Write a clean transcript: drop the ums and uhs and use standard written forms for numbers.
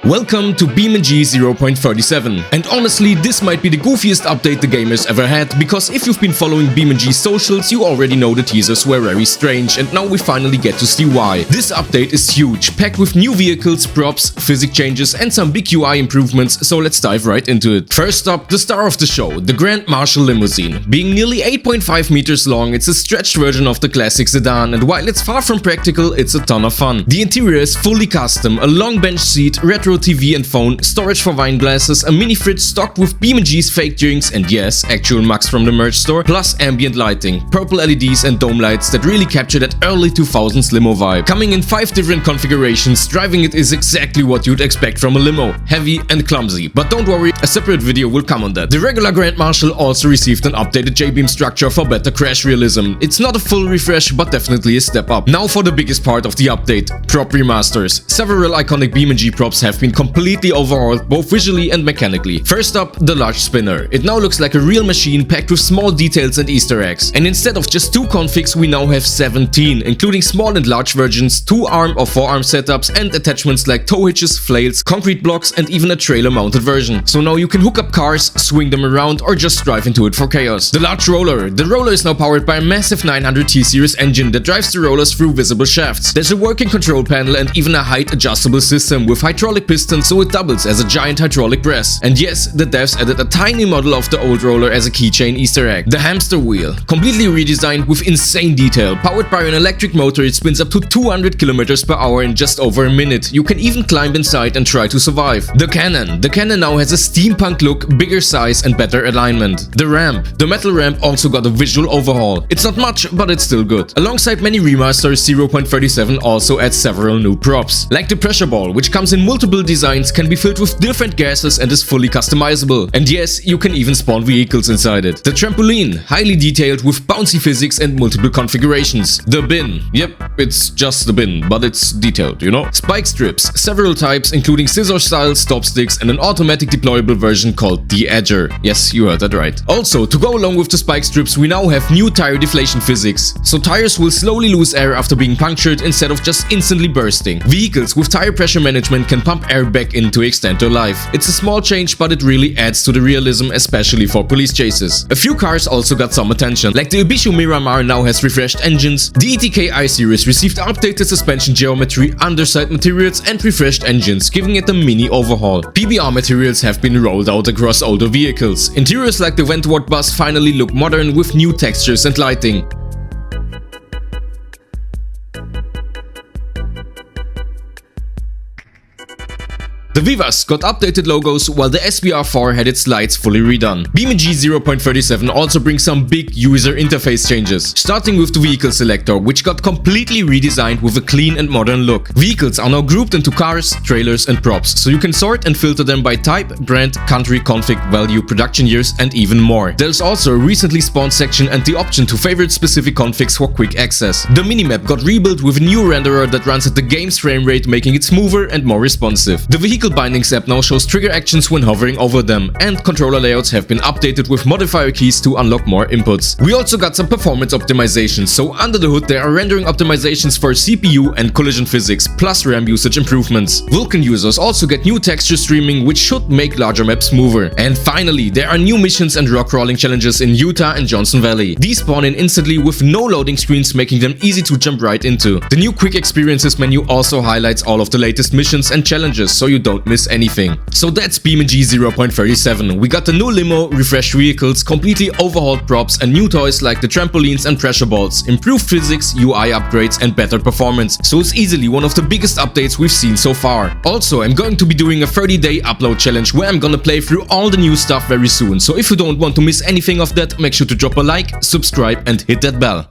Welcome to BeamNG 0.37, and honestly this might be the goofiest update the gamer's ever had, because if you've been following BeamNG's socials you already know the teasers were very strange, and now we finally get to see why. This update is huge, packed with new vehicles, props, physics changes and some big UI improvements, so let's dive right into it. First up, the star of the show, the Grand Marshal limousine. Being nearly 8.5 meters long, it's a stretched version of the classic sedan, and while it's far from practical, it's a ton of fun. The interior is fully custom, a long bench seat, retro TV and phone, storage for wine glasses, a mini fridge stocked with BeamNG's fake drinks and yes, actual mugs from the merch store, plus ambient lighting, purple LEDs and dome lights that really capture that early 2000s limo vibe. Coming in 5 different configurations, driving it is exactly what you'd expect from a limo, heavy and clumsy. But don't worry, a separate video will come on that. The regular Grand Marshal also received an updated J-beam structure for better crash realism. It's not a full refresh, but definitely a step up. Now for the biggest part of the update, prop remasters. Several iconic BeamNG props have been completely overhauled both visually and mechanically. First up, the large spinner. It now looks like a real machine packed with small details and Easter eggs. And instead of just 2 configs, we now have 17, including small and large versions, 2-arm or 4-arm setups and attachments like tow hitches, flails, concrete blocks and even a trailer mounted version. So now you can hook up cars, swing them around or just drive into it for chaos. The large roller. The roller is now powered by a massive 900T series engine that drives the rollers through visible shafts. There's a working control panel and even a height adjustable system with hydraulic pistons, so it doubles as a giant hydraulic press. And yes, the devs added a tiny model of the old roller as a keychain Easter egg. The hamster wheel, completely redesigned with insane detail. Powered by an electric motor, it spins up to 200 km per hour in just over a minute. You can even climb inside and try to survive. The cannon. The cannon now has a steampunk look, bigger size and better alignment. The ramp. The metal ramp also got a visual overhaul. It's not much, but it's still good. Alongside many remasters, 0.37 also adds several new props. Like the pressure ball, which comes in multiple designs, can be filled with different gases and is fully customizable. And yes, you can even spawn vehicles inside it. The trampoline, highly detailed with bouncy physics and multiple configurations. The bin, yep, it's just the bin, but it's detailed, you know? Spike strips, several types including scissor-style stop sticks and an automatic deployable version called the Edger. Yes, you heard that right. Also, to go along with the spike strips, we now have new tire deflation physics. So tires will slowly lose air after being punctured instead of just instantly bursting. Vehicles with tire pressure management can pump air back in to extend their life. It's a small change, but it really adds to the realism, especially for police chases. A few cars also got some attention, like the Ibishu Miramar now has refreshed engines, the ETK I-Series received updated suspension geometry, underside materials and refreshed engines, giving it a mini overhaul. PBR materials have been rolled out across older vehicles. Interiors like the WENTWARD bus finally look modern with new textures and lighting. The Vivas got updated logos, while the SBR4 had its lights fully redone. BeamNG 0.37 also brings some big user interface changes, starting with the vehicle selector, which got completely redesigned with a clean and modern look. Vehicles are now grouped into cars, trailers and props, so you can sort and filter them by type, brand, country, config, value, production years and even more. There's also a recently spawned section and the option to favorite specific configs for quick access. The minimap got rebuilt with a new renderer that runs at the game's frame rate, making it smoother and more responsive. The vehicle bindings app now shows trigger actions when hovering over them, and controller layouts have been updated with modifier keys to unlock more inputs. We also got some performance optimizations, so under the hood there are rendering optimizations for CPU and collision physics, plus RAM usage improvements. Vulkan users also get new texture streaming, which should make larger maps smoother. And finally, there are new missions and rock crawling challenges in Utah and Johnson Valley. These spawn in instantly with no loading screens, making them easy to jump right into. The new quick experiences menu also highlights all of the latest missions and challenges, so you don't miss anything. So that's BeamNG 0.37. We got the new limo, refreshed vehicles, completely overhauled props and new toys like the trampolines and pressure balls, improved physics, UI upgrades and better performance. So it's easily one of the biggest updates we've seen so far. Also, I'm going to be doing a 30-day upload challenge where I'm gonna play through all the new stuff very soon. So if you don't want to miss anything of that, make sure to drop a like, subscribe and hit that bell.